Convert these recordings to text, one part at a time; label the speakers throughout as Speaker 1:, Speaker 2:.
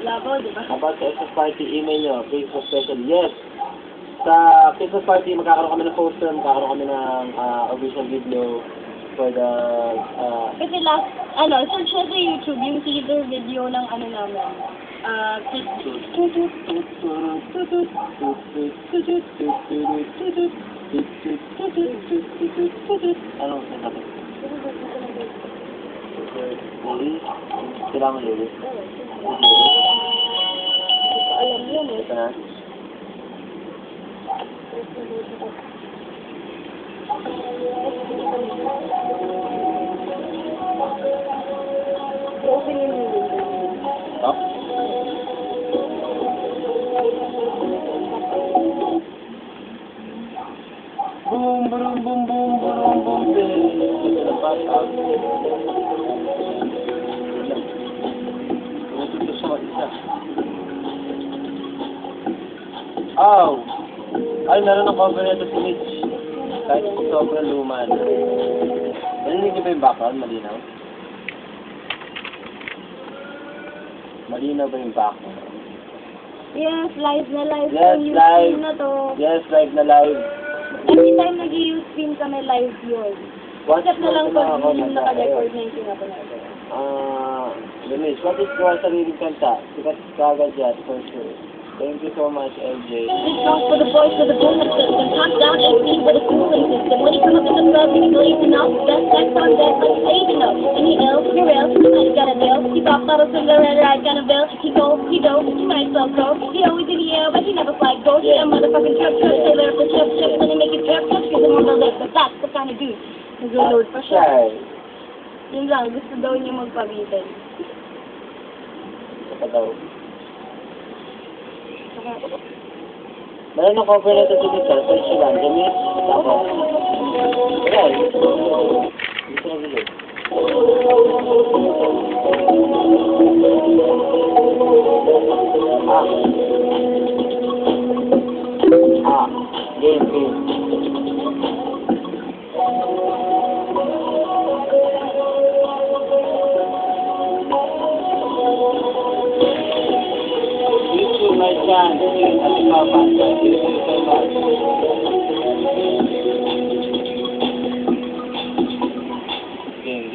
Speaker 1: Labaw, di ba?
Speaker 2: About sa Christmas party, email nyo, Christmas special. Yes! Sa Christmas party, magkakaroon kami ng poster, magkakaroon kami ng official video for the...
Speaker 1: Kasi last, search na sa YouTube, yung teaser video ng ano namin.
Speaker 2: Anong sasabi? Kailangan mo ulit.
Speaker 1: Alam yun eh.
Speaker 2: Ito na.
Speaker 1: Open yung window.
Speaker 2: Stop. Boom, boom, boom, boom, boom, boom, lepas out. Tutup sama isa. Oh! Ay, meron ng cover nito si Mitch. Kahit sobrang luma na. Narinig niyo ba yung background? Malinaw? Malinaw ba yung background?
Speaker 1: Yes, live na live.
Speaker 2: Yes,
Speaker 1: yung
Speaker 2: live.
Speaker 1: stream na to.
Speaker 2: Yes, live na live.
Speaker 1: Every time nag-use stream kami live yun. Except na lang pag yung naka-record na yung pinapanood.
Speaker 2: Lumis, what is your sariling kanta? Sikat kagad yan, for sure. Thank you so much, LJ.
Speaker 1: This song's for the boys with the boom system. Top down 18 with a cooling system. When you come up in the club, you blazing up. Best sex on deck, like saving up. And he ill, you're ill, you might got a bill. He pop bottles from the red light, got a bill. He go, you might well go. He always in the air, but he never fly go. He a motherfucking trip, sailor up the ship, when he make it trip, cause he's on the list. But that's the kind of dude. Nag-load pa siya. Yun lang, gusto daw niya magpabitin.
Speaker 2: Saka daw. Meron ng cover na ito si Victor, search nyo lang. Gamit, tapos. Okay. Dito na bilog. Game. My chance, at Papa, thank you so much. Game.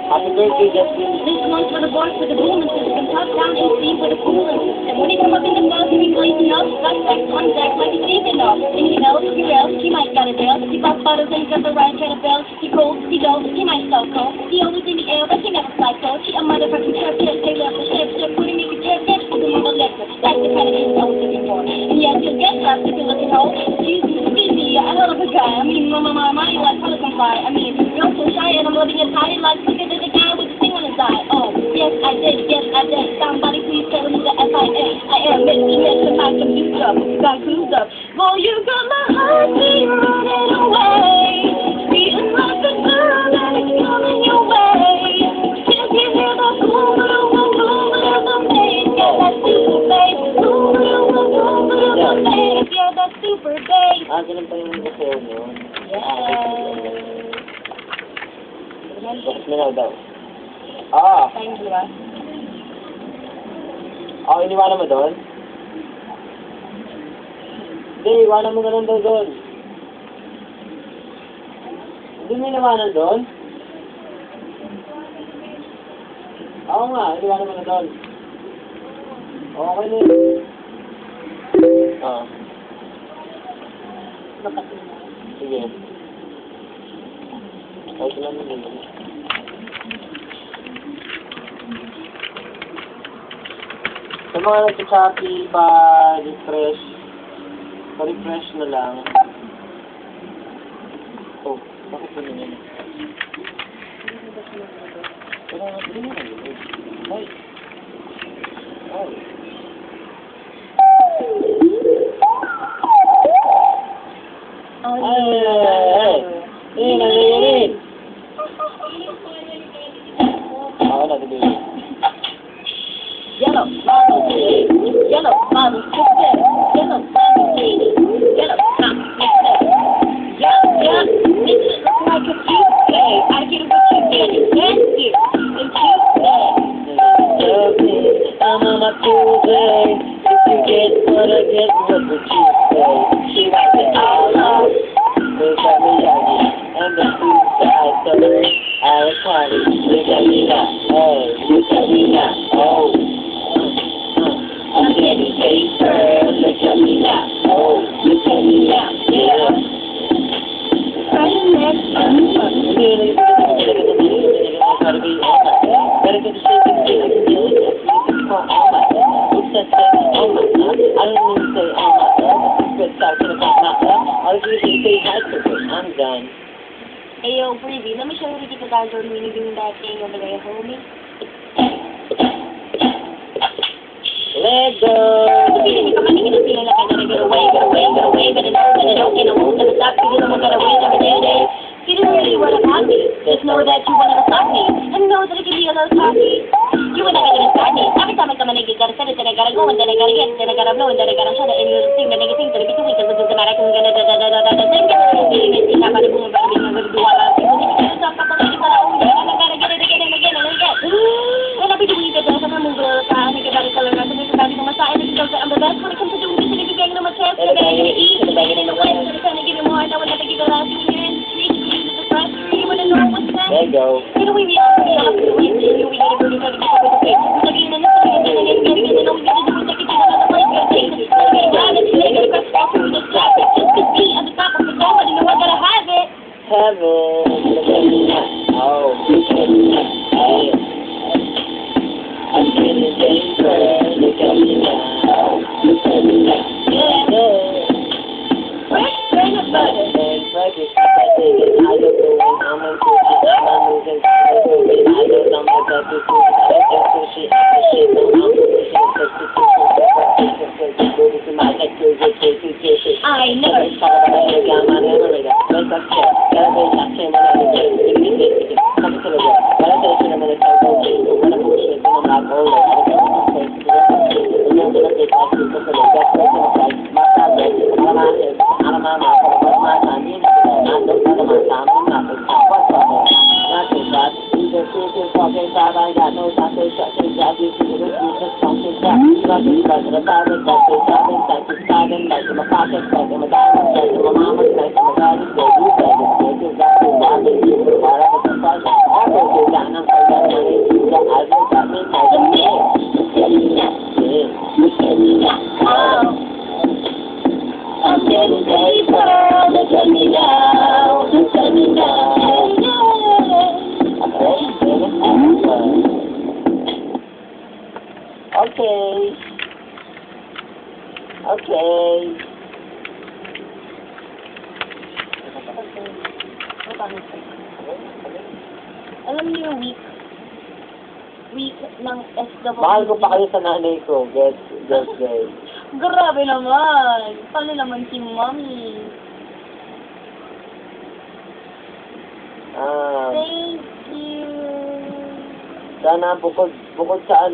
Speaker 2: Happy birthday, Justin.
Speaker 1: This one's for the boys with the booming system. Top down 18 with a cooling system. When he come up in the club, he blazing up. Got sex on deck like he's saving up. And he ill, you're ill, he might got a bill. He pop bottles and he got the right kind of bill. He cold, he dope, he might sell cold. He always in the air, but he never fly cold. He a motherfucking trip, they left the ship, when he make it trip, he's a mother liquor. That's the kind of dude I was looking for. And yes, you'll get trapped if you're looking old. Jesus, busy, a hell of a guy. I mean, my money like Pelican fly. I mean, you're so shy and I'm loving your tie like look at the guy with the thing on his eye. Oh, yes, I did. Somebody please tell me the FIA. I am Mr. I can use up, got clues up. Well, you got my heart beat running away. Beating like a girl that is coming your way. Can't you hear the boom of the bass? Yeah, that super bass. Boom of the bass. Yeah, that super bass.
Speaker 2: Ganun pa yung kasi yun.
Speaker 1: Yes.
Speaker 2: Bakit minaw daw?
Speaker 1: Thank you, diba?
Speaker 2: Iniwanan mo doon? Hindi, iwanan mo na lang daw doon. Hindi mo iniwanan doon? Oo nga, iniwanan mo na doon. Okay na yun. Sige. Ay, sila mo din. Sa mga nagsa-Shopee pa-refresh na lang. Oh, bakit ba naman? Pero hindi na yun. Ay. Nangyayari. Ako na, diba yun?
Speaker 1: Yellow, bottle, yellow, bottle, yellow, bottle, yellow, yeah, mix it like a
Speaker 2: Here's what the chief says. She likes it all up. Look at me, and the food side, so I was party. Look at me now, hey, look at me now, oh. I'm getting paper, look at me now, oh, look at me now, yeah. I'm done.
Speaker 1: Hey, yo, Freebie, let me show you the people guys are really doing that thing over there, homie.
Speaker 2: Let go.
Speaker 1: Feeling ka maningin ang feeling like I gotta get away, but I know that I don't get a move, never stop, you know I gotta wait every day. You don't really wanna pop me, just know that you wanna stop me, and know that it can be a little cocky. You were never gonna stop me, every time I come and I gotta set it, then I gotta go, and then I gotta get, then I gotta blow, and then I gotta shut it, and you'll sing, then I can sing, then I get to weak, cause it doesn't matter, I'm gonna da-da-da-da-da-da, then get it, feeling it, think about it, boom, but I'm gonna do all that, so when you get stuck up, I'm gonna oh, yeah, and I gotta get it again and again and again. When I be doing it, there's a move, I think about it, color, I think about it, I'm the best when it comes to doing this, and if you're getting on my chest, you're getting to eat, you're getting in the way, you're trying to give it more, I know when I think about it, you're in the street, you're the front, you wanna know what's next?
Speaker 2: There you go.
Speaker 1: You know we be out, we out, we get it, we gotta get up with the face, we're getting in the street, and then getting, you know we gotta do it, like it's another place, we're getting it, we're getting around it, we're getting across the street, we're just traffic, just to be at the top of the phone, but you know I gotta have it.
Speaker 2: Heaven, look at me now, oh, look at me now, yeah. I'm getting paper, look at me now, look at me now, yeah, yeah.
Speaker 1: Fresh grain of butter.
Speaker 2: And practice, I take it, I don't know when I'm in pussy, I'm losing, I don't know my practice, I don't pussy, I'm a shit, I'm pussy,
Speaker 1: I never I'm getting paper, look at me now, look at me now,
Speaker 2: okay. Okay.
Speaker 1: Alam niyo yung week ng SWC.
Speaker 2: Mahal ko pa kayo sa nanay ko. Guess.
Speaker 1: Grabe naman. Paano naman si Mommy? Thank you.
Speaker 2: Sana bukod sa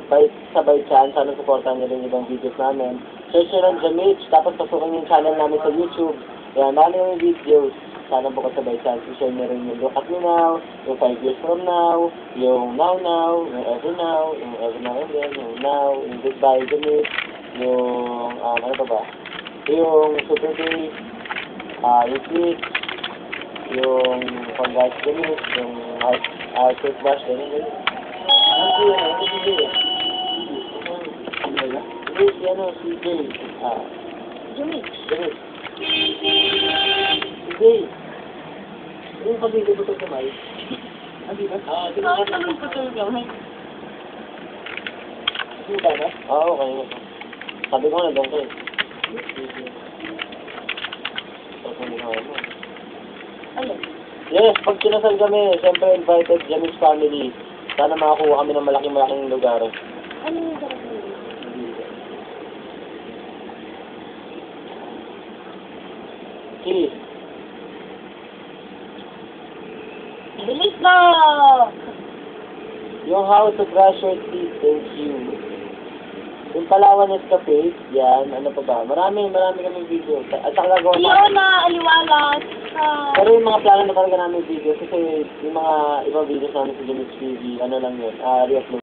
Speaker 2: Bite Chan, sana supportan niyo rin ibang videos namin. Search nyo lang Jamich, tapos pasukin yung channel namin sa YouTube. Yan, dami yung videos. Sana bukod sa Bite Chan, share nyo rin yung Look At Me Now, yung 5 Years From Now, yung Now, yung Every Now and Then, yung Now, yung Goodbye Jamich, yung, ano pa ba? Yung Super Day, yung Switch, yung Congrats Jamich, yung Toothbrush, ganyan. Si Jay.
Speaker 1: Jamich.
Speaker 2: Si Jay. Yung pag-ibig ko sa may. Hindi ba?
Speaker 1: Bakit naman po ito gawin?
Speaker 2: Hindi ba ba? Oo, okay. Sabi ko na doon ko eh.
Speaker 1: Ayun.
Speaker 2: Yes, pag kinasal kami, siyempre invited Jamich family. Sana makakuha kami ng malaking lugar.
Speaker 1: Ano yung sarap nyo?
Speaker 2: Kiss.
Speaker 1: Bilis na!
Speaker 2: Yung how to brush your teeth, thank you. Yung Palawan Escape, yan, ano pa ba? Marami kami video. At saka gagawa
Speaker 1: Fiona, Aliwalas.
Speaker 2: Pero yung mga plano na talaga namin video, kasi yung mga ibang videos namin sa Jamich TV, ano lang yun, re-upload